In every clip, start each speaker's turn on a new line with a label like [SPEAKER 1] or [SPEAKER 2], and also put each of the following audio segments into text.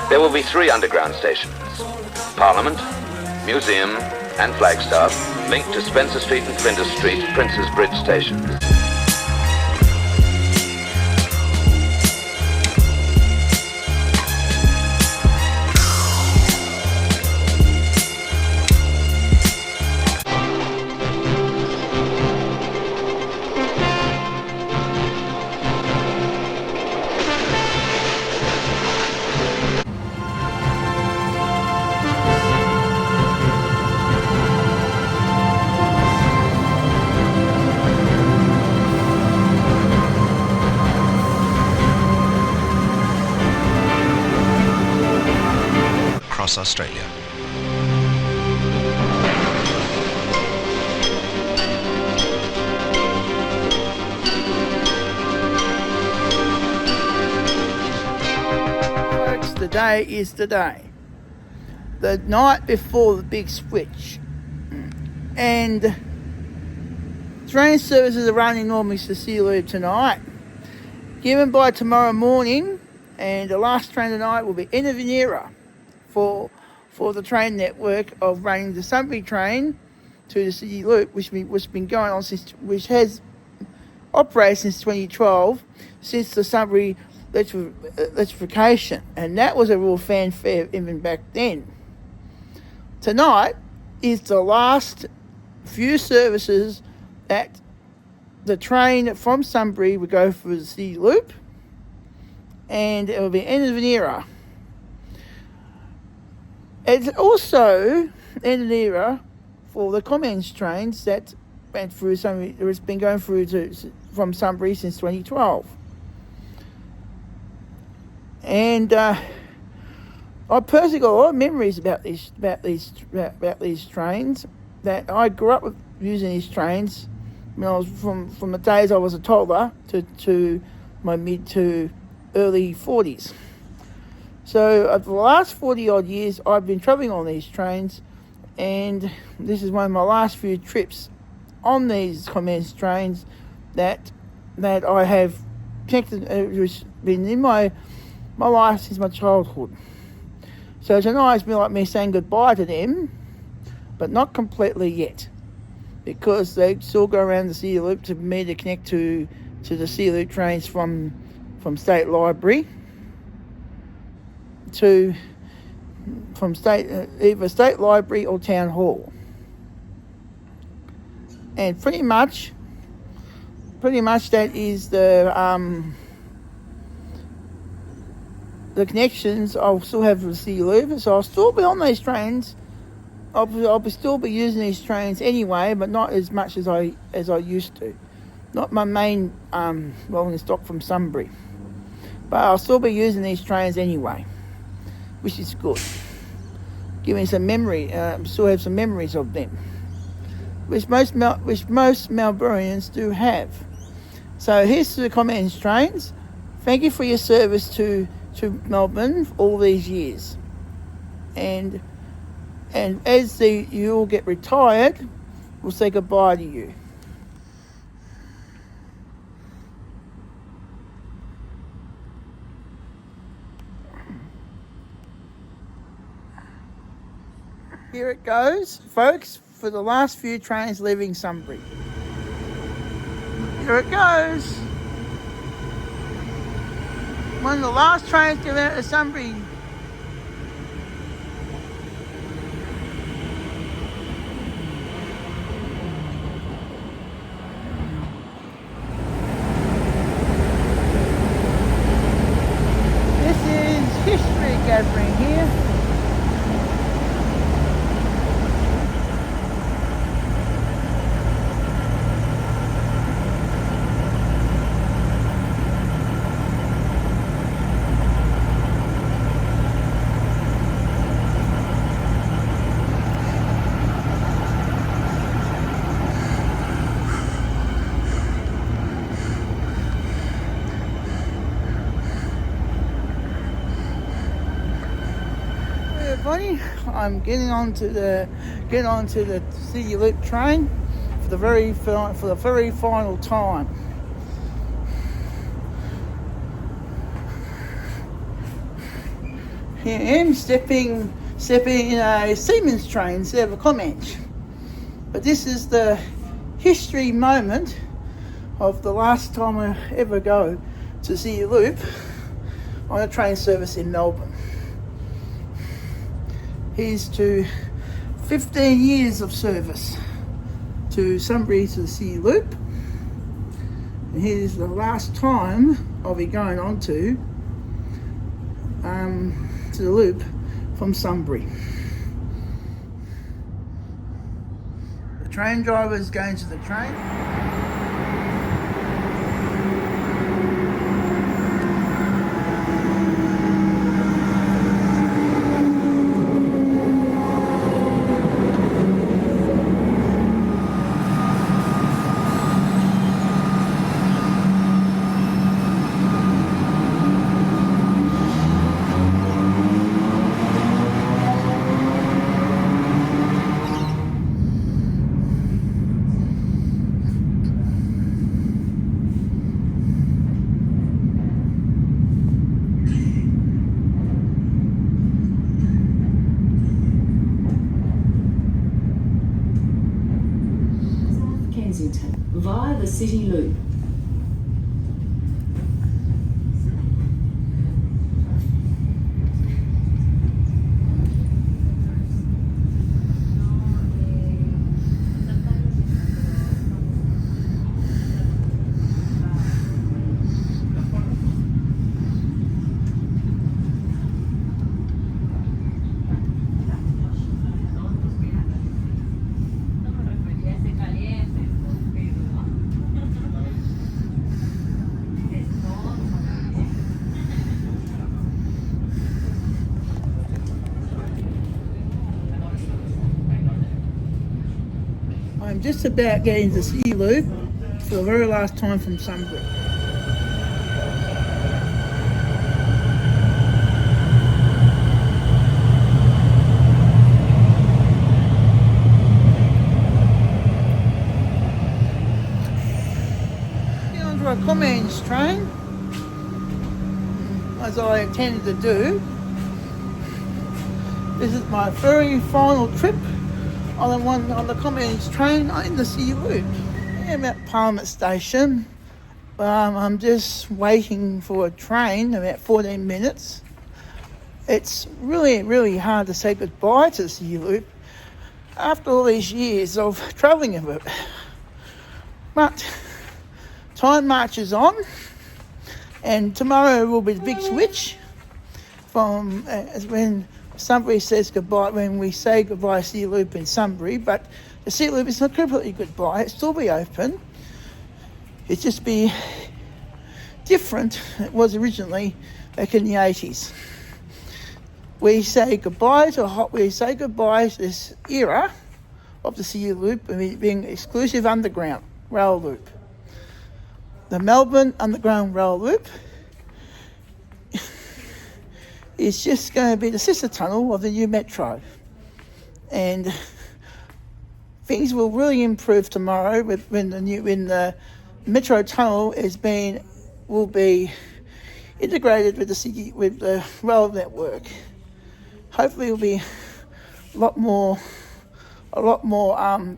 [SPEAKER 1] There will be 3 underground stations: Parliament, Museum and Flagstaff, linked to Spencer Street and Flinders Street, Prince's Bridge stations.
[SPEAKER 2] Australia.
[SPEAKER 3] Folks, today is the day. The night before the big switch. And train services are running normally to Sea Loop tonight. Given by tomorrow morning, and the last train tonight will be end of an era for the train network of running the Sunbury train to the City Loop, which has been going on which has operated since 2012, since the Sunbury electrification, and that was a real fanfare even back then. Tonight is the last few services that the train from Sunbury will go for the City Loop, and it will be end of an era. It's also end of an era for the Comeng trains that went through Sunbury. It's been going through from Sunbury since 2012, and I personally got a lot of memories about these trains. That I grew up with using these trains when I was from the days I was a toddler to my mid to early 40s. So for the last 40 odd years, I've been travelling on these trains, and this is one of my last few trips on these Comeng trains that I have connected. It's been in my life since my childhood. So tonight it's been like me saying goodbye to them, but not completely yet, because they still go around the City Loop to me to connect to the City Loop trains from State Library from either State Library or Town Hall. And pretty much that is the connections I'll still have with the City Loop. So I'll still be on these trains. I'll still be using these trains anyway, but not as much as I used to. Not my main rolling stock from Sunbury, but I'll still be using these trains anyway, which is good. Give me some memory. Still have some memories of them, which most Melbournians do have. So here's to the Comeng trains. Thank you for your service to Melbourne for all these years. And as you all get retired, we'll say goodbye to you. Here it goes, folks, for the last few trains leaving Sunbury. Here it goes. One of the last trains to go out to Sunbury. This is history gathering here. I'm getting onto the City Loop train for the very final time. Here I am stepping in a Siemens train instead of a Comeng. But this is the history moment of the last time I ever go to see a loop on a train service in Melbourne. Here's to 15 years of service to Sunbury to the City Loop. And here's the last time I'll be going on to the loop from Sunbury. The train driver is going to the train.
[SPEAKER 2] Via the City Loop.
[SPEAKER 3] I'm just about getting to the City Loop for the very last time from Sunbury. Get onto a Comeng train, as I intended to do. This is my very final trip on the Comeng train in the City Loop. I'm at Parliament Station. I'm just waiting for a train, about 14 minutes. It's really, really hard to say goodbye to the City Loop after all these years of travelling of it. But time marches on, and tomorrow will be the big switch from when Sunbury says goodbye, when we say goodbye to City Loop in Sunbury, but the City Loop is not completely goodbye. It'll still be open. It'll just be different than it was originally back in the 80s. We say goodbye to this era of the City Loop being exclusive underground rail loop. The Melbourne Underground Rail Loop is just going to be the sister tunnel of the new metro, and things will really improve tomorrow when the metro tunnel will be integrated with the rail network. Hopefully, it will be a lot more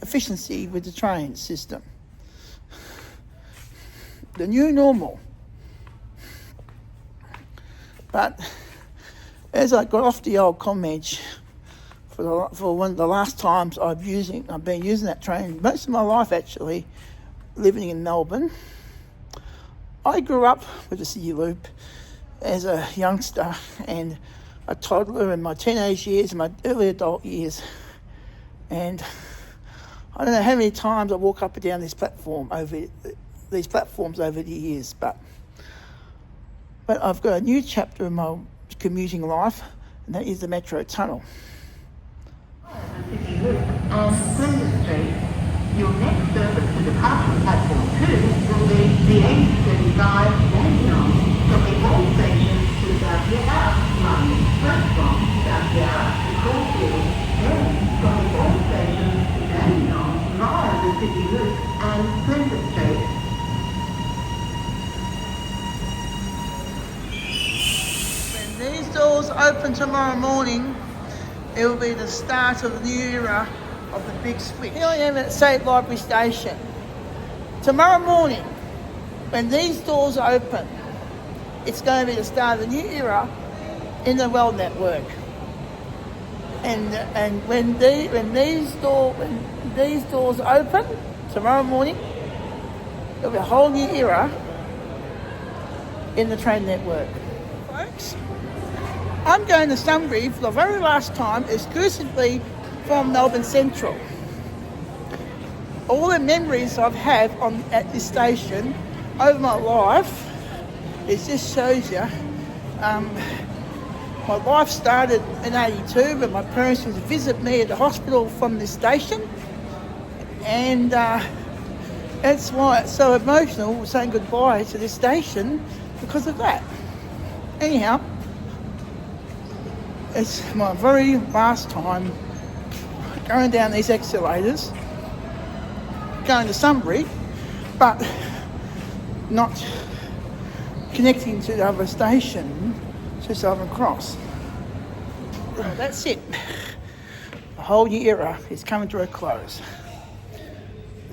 [SPEAKER 3] efficiency with the train system. The new normal. But as I got off the old Comeng for one of the last times I've been using that train most of my life, actually, living in Melbourne. I grew up with the City Loop as a youngster and a toddler in my teenage years and my early adult years, and I don't know how many times I walk up and down this platform over the years, but I've got a new chapter in my commuting life, and that is the metro tunnel.
[SPEAKER 4] City Loop and Flinders Street. Your next service to departure platform 2 will be the 835 Dandenong, stopping all stations to South Yarra, running first from South Yarra to Caulfield, then stopping all stations to Dandenong via the City Loop and Flinders Street.
[SPEAKER 3] These doors open tomorrow morning, it will be the start of the new era of the big switch. Here I am at State Library Station. Tomorrow morning, when these doors open, it's going to be the start of the new era in the Well network. And when these doors open tomorrow morning, there'll be a whole new era in the train network. Folks, I'm going to Sunbury for the very last time, exclusively from Melbourne Central. All the memories I've had at this station over my life, it just shows you. My life started in '82 when my parents used to visit me at the hospital from this station, and that's why it's so emotional saying goodbye to this station, because of that. Anyhow, it's my very last time going down these escalators, going to Sunbury, but not connecting to the other station to Southern Cross. Well, that's it. The whole new era is coming to a close.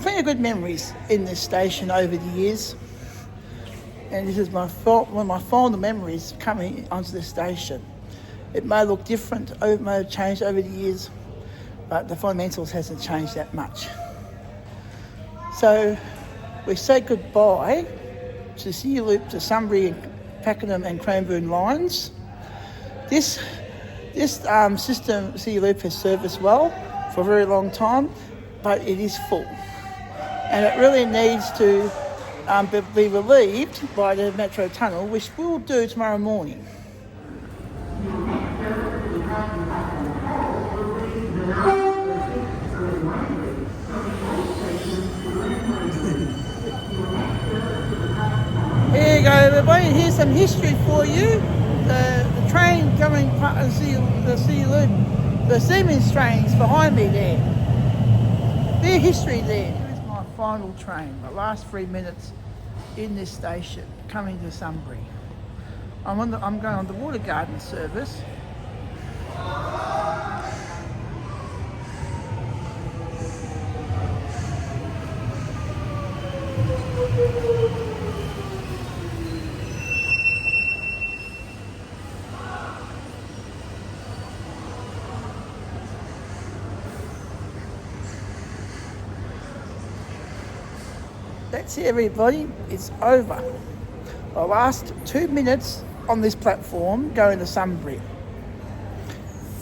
[SPEAKER 3] Plenty of good memories in this station over the years, and this is one of my fond memories coming onto this station. It may look different, it may have changed over the years, but the fundamentals hasn't changed that much. So we say goodbye to the City Loop, to Sunbury, Pakenham and Cranbourne lines. This system, City Loop, has served us well for a very long time, but it is full. And it really needs to be relieved by the Metro Tunnel, which we'll do tomorrow morning. Here you go, everybody. Here's some history for you. The train coming the City Loop, the Siemens trains behind me there. Bit of history there. Here's my final train, the last 3 minutes in this station, coming to Sunbury. I'm going on the Water Garden service. That's it, everybody, it's over. The last 2 minutes on this platform going to Sunbury.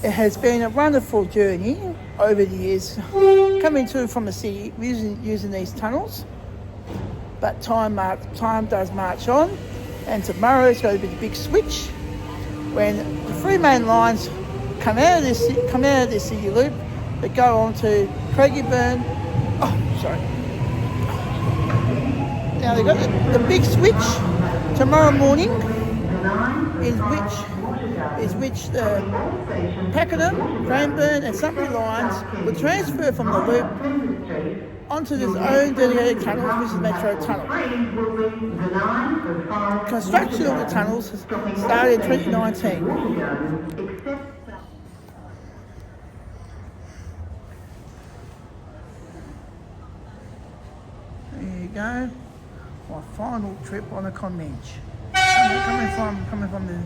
[SPEAKER 3] It has been a wonderful journey over the years, coming to from the city using these tunnels. But time does march on, and tomorrow is going to be the big switch when the three main lines come out of this City Loop that go on to Craigieburn. Oh, sorry. Now they've got the big switch tomorrow morning, is which the Pakenham, Cranbourne and Sunbury lines will transfer from the loop onto this own dedicated tunnel, which is Metro Tunnel. Construction of the tunnels started in 2019. There you go. My final trip on a Comeng. Coming from the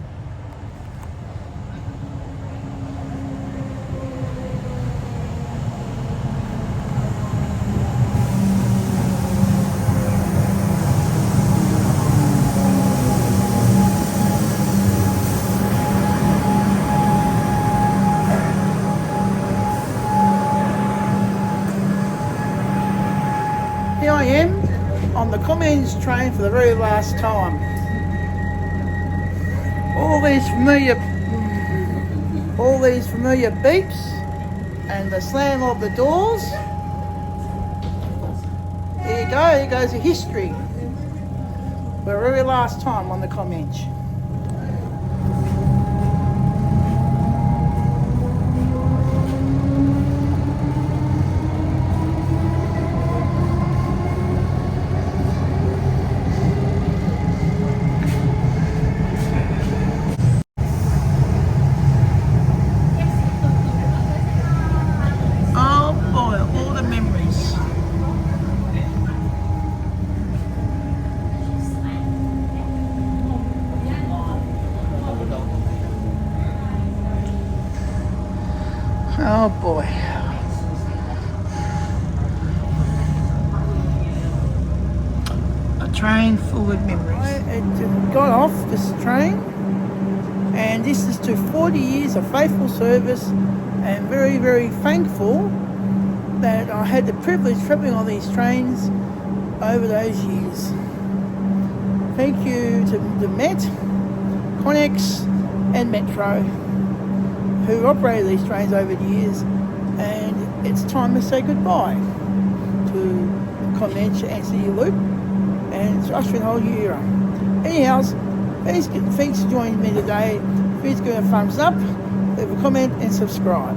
[SPEAKER 3] Here I am on the Comeng train for the very last time. All these familiar beeps and the slam of the doors. Here you go, here goes the history. For the very last time on the Comeng. Oh boy. A train full of memories. I got off this train, and this is to 40 years of faithful service, and very, very thankful that I had the privilege of travelling on these trains over those years. Thank you to the Met, Connex and Metro who operated these trains over the years, and it's time to say goodbye to Comeng and City Loop, and it's ushering a whole new era. Anyhow, thanks for joining me today. Please give a thumbs up, leave a comment and subscribe.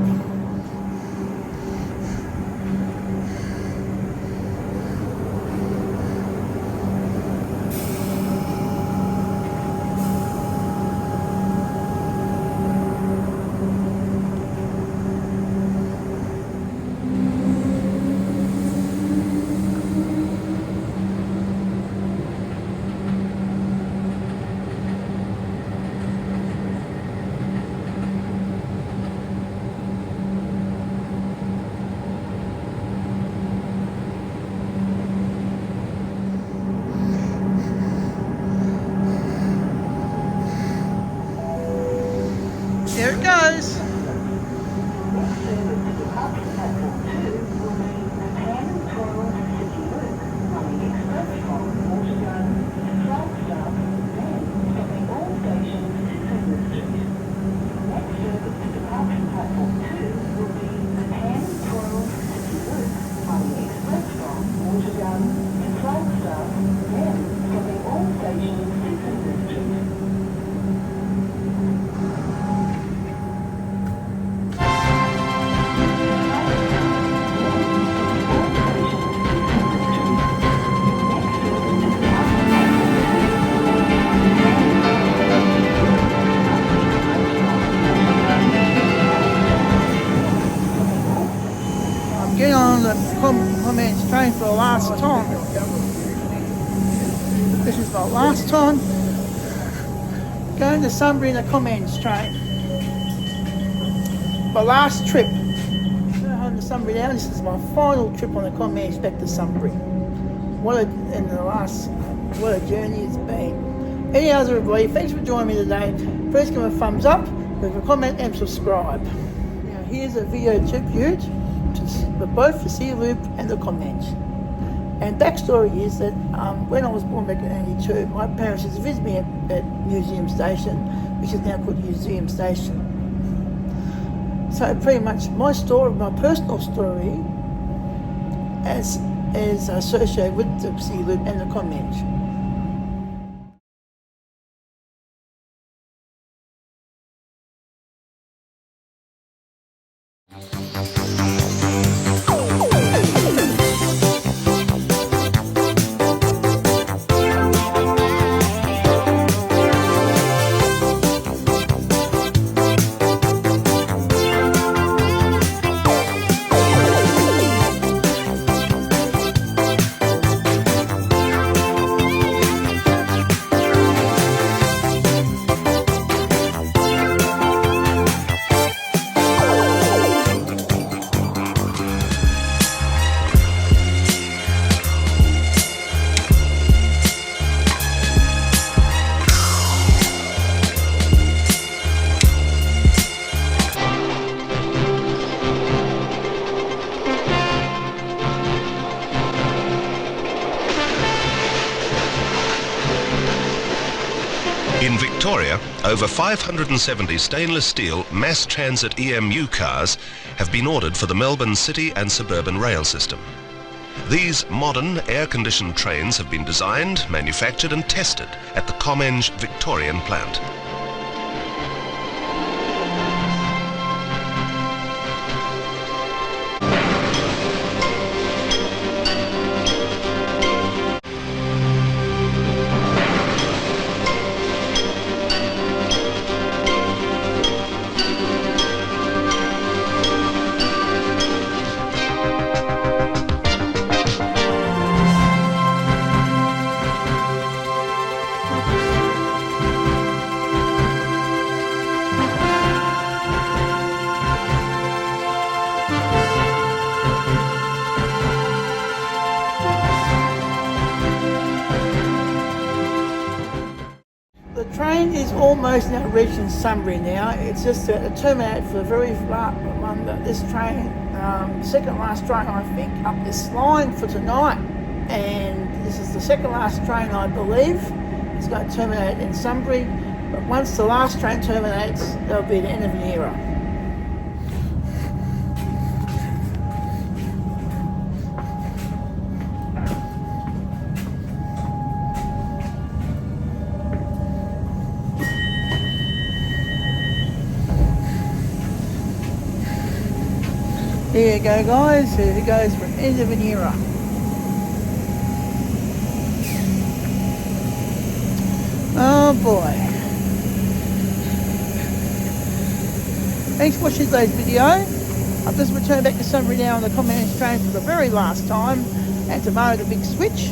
[SPEAKER 3] There it goes. Get on the Comeng train for the last time. This is my last time going to Sunbury in the Comeng train. My last trip. I'm going home to Sunbury now. This is my final trip on the Comeng back to Sunbury. What a journey it's been. Anyhow, everybody, thanks for joining me today. Please give me a thumbs up, leave a comment and subscribe. Now here's a video tribute to both the Sea Loop and the Comeng. And backstory is that when I was born back in 1982, my parents used to visit me at Museum Station, which is now called Museum Station. So pretty much my story, my personal story, is associated with the Sea Loop and the Comeng.
[SPEAKER 5] In Victoria, over 570 stainless steel mass transit EMU cars have been ordered for the Melbourne city and suburban rail system. These modern air-conditioned trains have been designed, manufactured and tested at the Comeng Victorian plant.
[SPEAKER 3] It's almost now reaching Sunbury now. It's just to terminate for the very last one. This train, second last train I think up this line for tonight, and this is the second last train I believe. It's going to terminate in Sunbury, but once the last train terminates, there'll be the end of an era. There you go, guys. There it goes for an end of an era. Oh boy. Thanks for watching today's video. I've just returned back to Sunbury now on the Comeng train for the very last time, and tomorrow the big switch.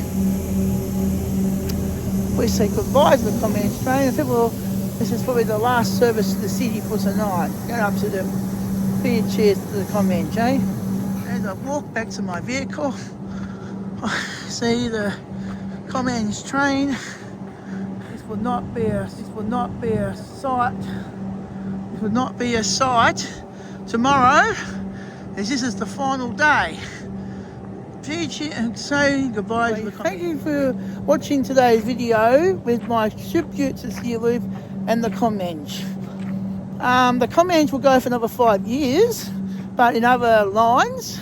[SPEAKER 3] We say goodbye to the Comeng train. I think this is probably the last service to the city for tonight. Going up to the cheers to the Comeng, eh? As I walk back to my vehicle, I see the Comeng's train. This would not be a sight tomorrow, as this is the final day. Saying goodbye to the Comeng. Thank you for watching today's video with my tribute to the Loop and the Comeng. The Comeng will go for another 5 years, but in other lines.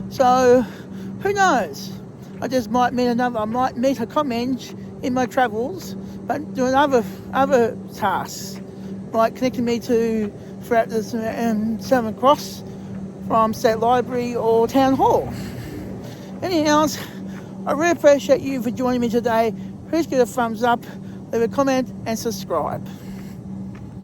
[SPEAKER 3] So who knows? I might meet a Comeng in my travels, but doing other tasks, like connecting me to throughout the Southern Cross from State Library or Town Hall. Anyhow, I really appreciate you for joining me today. Please give a thumbs up, leave a comment and subscribe.